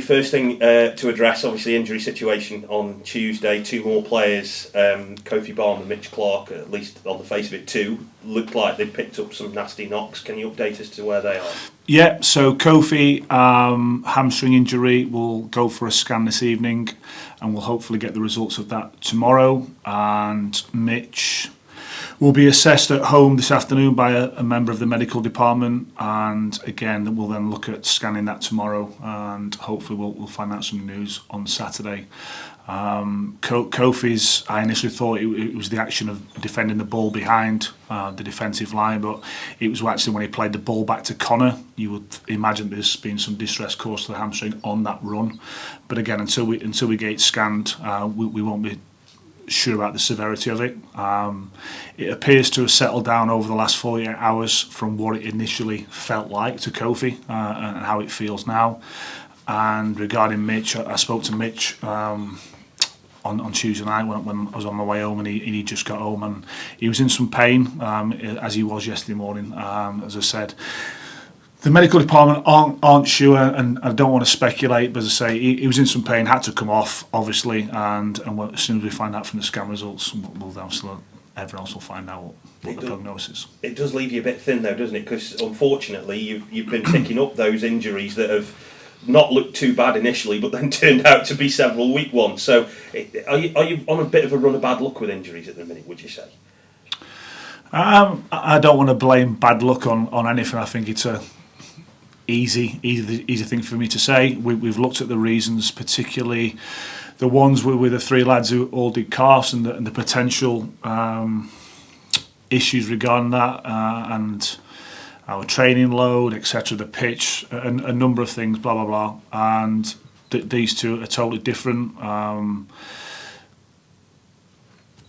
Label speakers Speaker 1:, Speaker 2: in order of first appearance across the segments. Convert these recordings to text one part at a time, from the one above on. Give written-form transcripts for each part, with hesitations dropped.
Speaker 1: first thing to address, obviously, injury situation on Tuesday. 2 more players, Kofi Barham and Mitch Clark, at least on the face of it, 2, looked like they picked up some nasty knocks. Can you update us to where they are?
Speaker 2: Yeah, so Kofi, hamstring injury, will go for a scan this evening, and we'll hopefully get the results of that tomorrow. And Mitch will be assessed at home this afternoon by a member of the medical department, and again we'll then look at scanning that tomorrow, and hopefully we'll find out some news on Saturday. Kofi's, I initially thought it was the action of defending the ball behind the defensive line, but it was actually when he played the ball back to Connor. You would imagine there's been some distress caused to the hamstring on that run, but again, until we get it scanned, we won't be sure about the severity of it. It appears to have settled down over the last 48 hours from what it initially felt like to Kofi, and how it feels now. And regarding Mitch, I spoke to Mitch on Tuesday night when I was on my way home, and he just got home, and he was in some pain, as he was yesterday morning. As I said, the medical department aren't sure, and I don't want to speculate, but as I say, he was in some pain, had to come off, obviously, and as soon as we find out from the scan results, everyone else will find out what the prognosis is.
Speaker 1: It does leave you a bit thin, though, doesn't it? Because unfortunately, you've been picking up those injuries that have not looked too bad initially, but then turned out to be several weak ones. So, are you on a bit of a run of bad luck with injuries at the minute, would you say?
Speaker 2: I don't want to blame bad luck on anything. I think it's a easy thing for me to say. We've looked at the reasons, particularly the ones with the 3 lads who all did calves, and the potential issues regarding that, and our training load, etc., the pitch, a number of things, blah blah blah. And these two are totally different.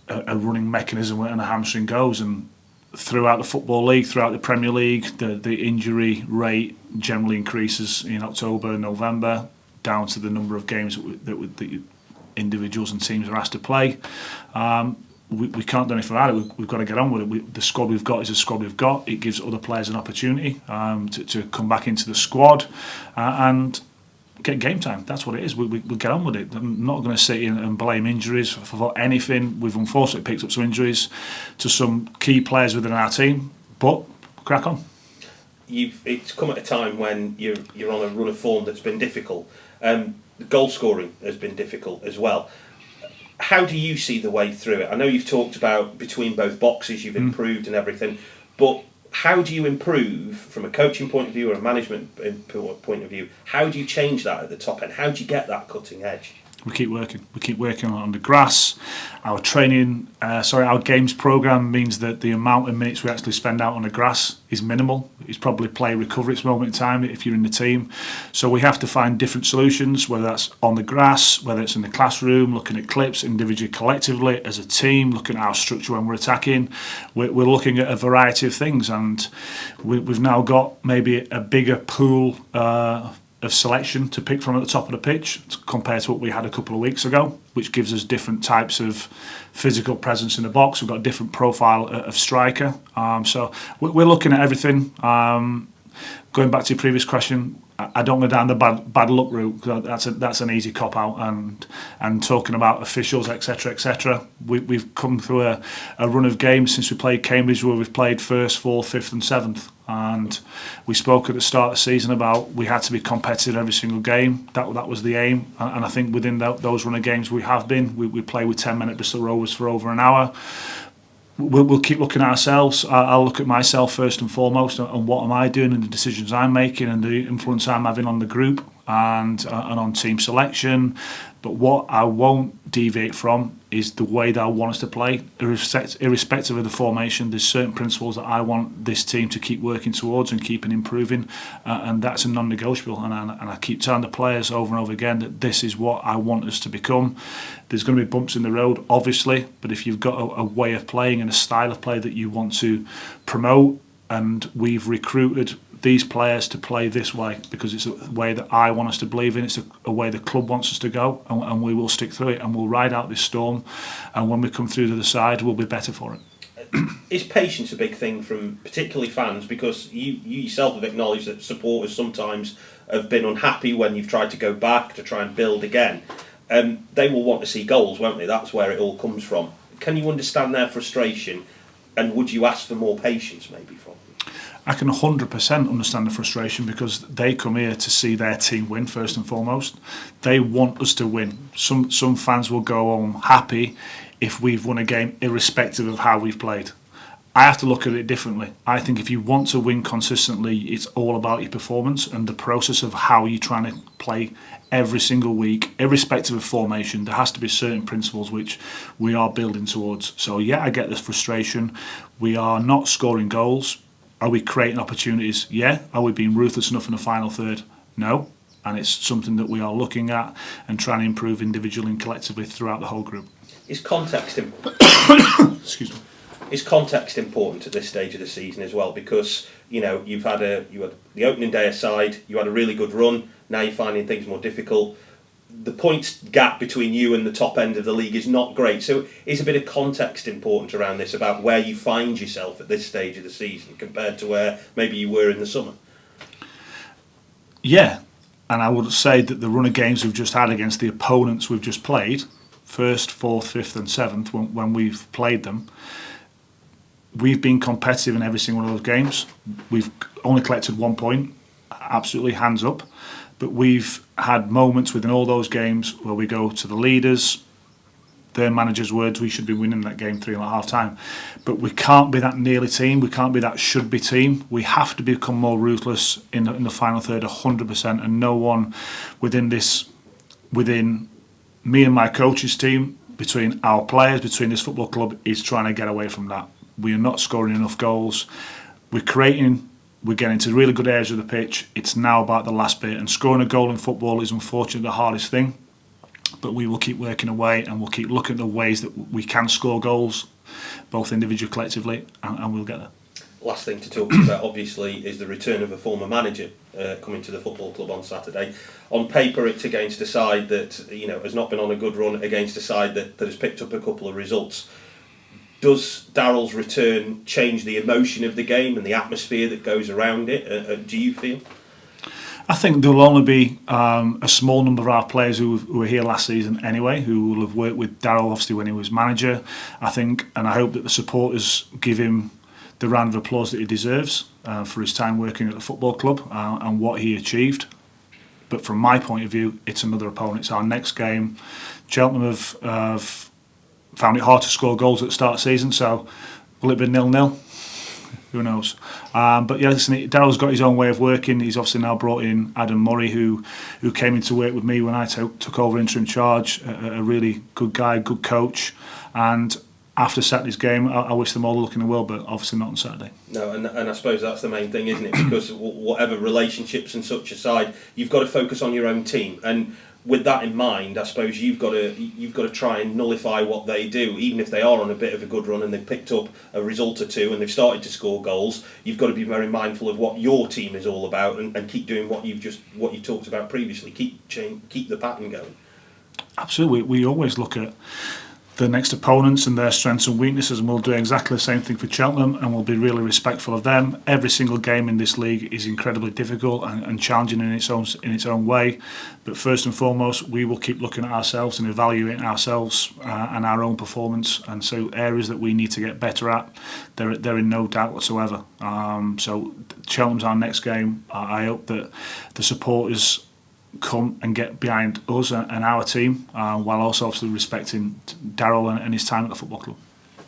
Speaker 2: A running mechanism and a hamstring goes, and throughout the Football League, throughout the Premier League, the injury rate generally increases in October and November, down to the number of games that individuals and teams are asked to play. We can't do anything about it. We've got to get on with it. The squad we've got is the squad we've got. It gives other players an opportunity to come back into the squad and get game time. That's what it is. We'll get on with it. I'm not going to sit in and blame injuries for anything. We've unfortunately picked up some injuries to some key players within our team, but crack on.
Speaker 1: It's come at a time when you're on a run of form that's been difficult. The goal scoring has been difficult as well. How do you see the way through it? I know you've talked about between both boxes, you've improved and everything, but how do you improve from a coaching point of view or a management point of view? How do you change that at the top end? How do you get that cutting edge?
Speaker 2: We keep working. We keep working on the grass. Our our games program means that the amount of minutes we actually spend out on the grass is minimal. It's probably play recovery at this moment in time if you're in the team. So we have to find different solutions, whether that's on the grass, whether it's in the classroom, looking at clips individually, collectively, as a team, looking at our structure when we're attacking. We're looking at a variety of things, and we've now got maybe a bigger pool of selection to pick from at the top of the pitch compared to what we had a couple of weeks ago, which gives us different types of physical presence in the box. We've got a different profile of striker. So we're looking at everything. Going back to your previous question, I don't go down the bad luck route. That's an easy cop out, and talking about officials, etc. We've come through a run of games since we played Cambridge where we've played 1st, 4th, 5th and 7th, and we spoke at the start of the season about we had to be competitive every single game. That was the aim, and I think within those run of games we have been. We play with 10-minute Bristol Rovers for over an hour. We'll keep looking at ourselves. I'll look at myself first and foremost, and what am I doing and the decisions I'm making and the influence I'm having on the group and on team selection. But what I won't deviate from is the way that I want us to play, irrespective of the formation. There's certain principles that I want this team to keep working towards and keeping improving, and that's a non-negotiable. And I keep telling the players over and over again that this is what I want us to become. There's going to be bumps in the road, obviously, but if you've got a way of playing and a style of play that you want to promote, and we've recruited these players to play this way because it's a way that I want us to believe in, it's a way the club wants us to go, and we will stick through it, and we'll ride out this storm, and when we come through to the side we'll be better for it.
Speaker 1: Is patience a big thing from particularly fans? Because you yourself have acknowledged that supporters sometimes have been unhappy when you've tried to go back to try and build again. They will want to see goals, won't they? That's where it all comes from. Can you understand their frustration, and would you ask for more patience maybe from them?
Speaker 2: I can 100% understand the frustration, because they come here to see their team win first and foremost. They want us to win. Some fans will go home happy if we've won a game, irrespective of how we've played. I have to look at it differently. I think if you want to win consistently, it's all about your performance and the process of how you're trying to play every single week, irrespective of formation. There has to be certain principles which we are building towards. So yeah, I get this frustration. We are not scoring goals. Are we creating opportunities? Yeah. Are we being ruthless enough in the final third? No. And it's something that we are looking at and trying to improve individually and collectively throughout the whole group.
Speaker 1: Is context
Speaker 2: Excuse me.
Speaker 1: Is context important at this stage of the season as well? Because you had the opening day aside, you had a really good run. Now you're finding things more difficult. The points gap between you and the top end of the league is not great. So is a bit of context important around this, about where you find yourself at this stage of the season compared to where maybe you were in the summer?
Speaker 2: Yeah, and I would say that the run of games we've just had against the opponents we've just played, first, fourth, fifth and seventh, when we've played them, we've been competitive in every single one of those games. We've only collected 1 point, absolutely hands up. But we've had moments within all those games where we go to the leaders, their manager's words, we should be winning that game 3.5 time. But we can't be that nearly team. We can't be that should be team. We have to become more ruthless in the final third, 100%. And no one within me and my coach's team, between our players, between this football club, is trying to get away from that. We are not scoring enough goals. We're getting to really good areas of the pitch. It's now about the last bit. And scoring a goal in football is unfortunately the hardest thing. But we will keep working away, and we'll keep looking at the ways that we can score goals, both individually, collectively, and we'll get there.
Speaker 1: Last thing to talk to you about, obviously, is the return of a former manager coming to the football club on Saturday. On paper, it's against a side that has not been on a good run, against a side that has picked up a couple of results. Does Darrell's return change the emotion of the game and the atmosphere that goes around it? Do you feel?
Speaker 2: I think there will only be a small number of our players who were here last season anyway, who will have worked with Darrell obviously when he was manager. I think, and I hope that the supporters give him the round of applause that he deserves for his time working at the football club and what he achieved. But from my point of view, it's another opponent. It's our next game. Cheltenham have found it hard to score goals at the start of the season, so will it be 0-0? Who knows? But yeah, listen, Darrell's got his own way of working. He's obviously now brought in Adam Murray, who came in to work with me when I took over interim charge. A really good guy, good coach. And after Saturday's game, I wish them all the luck in the world, but obviously not on Saturday.
Speaker 1: No, and I suppose that's the main thing, isn't it? Because whatever relationships and such aside, you've got to focus on your own team. And with that in mind, I suppose you've got to try and nullify what they do, even if they are on a bit of a good run and they've picked up a result or two and they've started to score goals. You've got to be very mindful of what your team is all about and keep doing what you talked about previously. Keep the pattern going.
Speaker 2: Absolutely, we always look at the next opponents and their strengths and weaknesses, and we'll do exactly the same thing for Cheltenham, and we'll be really respectful of them. Every single game in this league is incredibly difficult and challenging in its own way, but first and foremost we will keep looking at ourselves and evaluating ourselves and our own performance, and so areas that we need to get better at, they're in no doubt whatsoever. So Cheltenham's our next game. I hope that the supporters come and get behind us and our team, while also obviously respecting Darrell and his time at the football club.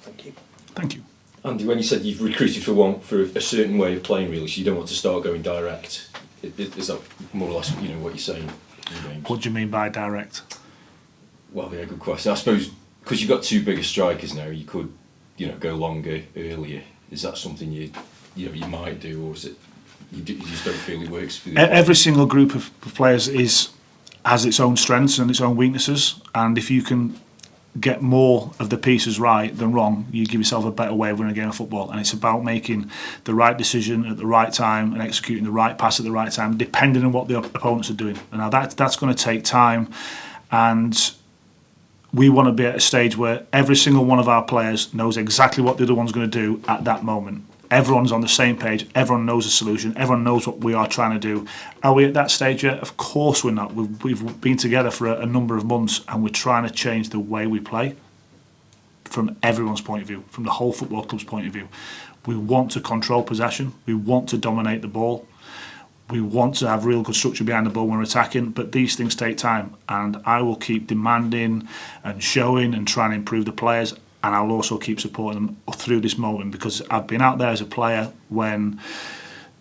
Speaker 1: Thank you.
Speaker 2: Thank you.
Speaker 3: Andy, when you said you've recruited for a certain way of playing, really, so you don't want to start going direct, is that more or less what you're saying in games?
Speaker 2: What do you mean by direct?
Speaker 3: Well, yeah, good question. I suppose because you've got two bigger strikers now, you could go longer, earlier. Is that something you might do, or is it you just don't feel it works for you?
Speaker 2: Every single group of players has its own strengths and its own weaknesses, and if you can get more of the pieces right than wrong, you give yourself a better way of winning a game of football. And it's about making the right decision at the right time and executing the right pass at the right time, depending on what the opponents are doing. And now that's going to take time, and we want to be at a stage where every single one of our players knows exactly what the other one's going to do at that moment. Everyone's on the same page. Everyone knows the solution. Everyone knows what we are trying to do. Are we at that stage yet? Of course we're not. We've been together for a number of months, and we're trying to change the way we play from everyone's point of view, from the whole football club's point of view. We want to control possession. We want to dominate the ball. We want to have real good structure behind the ball when we're attacking, but these things take time, and I will keep demanding and showing and trying to improve the players, and I'll also keep supporting them through this moment, because I've been out there as a player when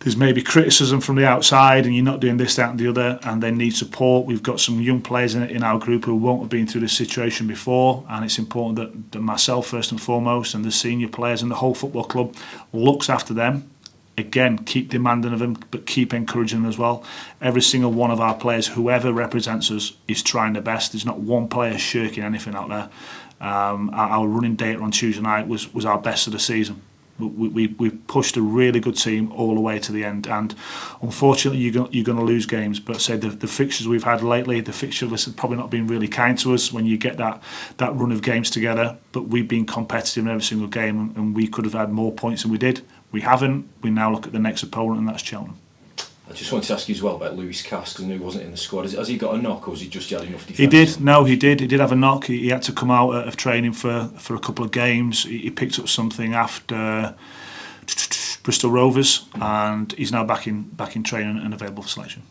Speaker 2: there's maybe criticism from the outside and you're not doing this, that and the other, and they need support. We've got some young players in our group who won't have been through this situation before, and it's important that myself first and foremost and the senior players and the whole football club looks after them. Again, keep demanding of them, but keep encouraging them as well. Every single one of our players, whoever represents us, is trying their best. There's not one player shirking anything out there. Our running data on Tuesday night was our best of the season. We pushed a really good team all the way to the end, and unfortunately you're going to lose games. But say the fixtures we've had lately, the fixture list has probably not been really kind to us when you get that run of games together. But we've been competitive in every single game, and we could have had more points than we did. We haven't. We now look at the next opponent, and that's Cheltenham.
Speaker 3: I just wanted to ask you as well about Lewis Cass, because I knew he wasn't in the squad. Has he got a knock, or has he just had enough defence?
Speaker 2: He did. No, he did. He did have a knock. He had to come out of training for a couple of games. He picked up something after Bristol Rovers, and he's now back in training and available for selection.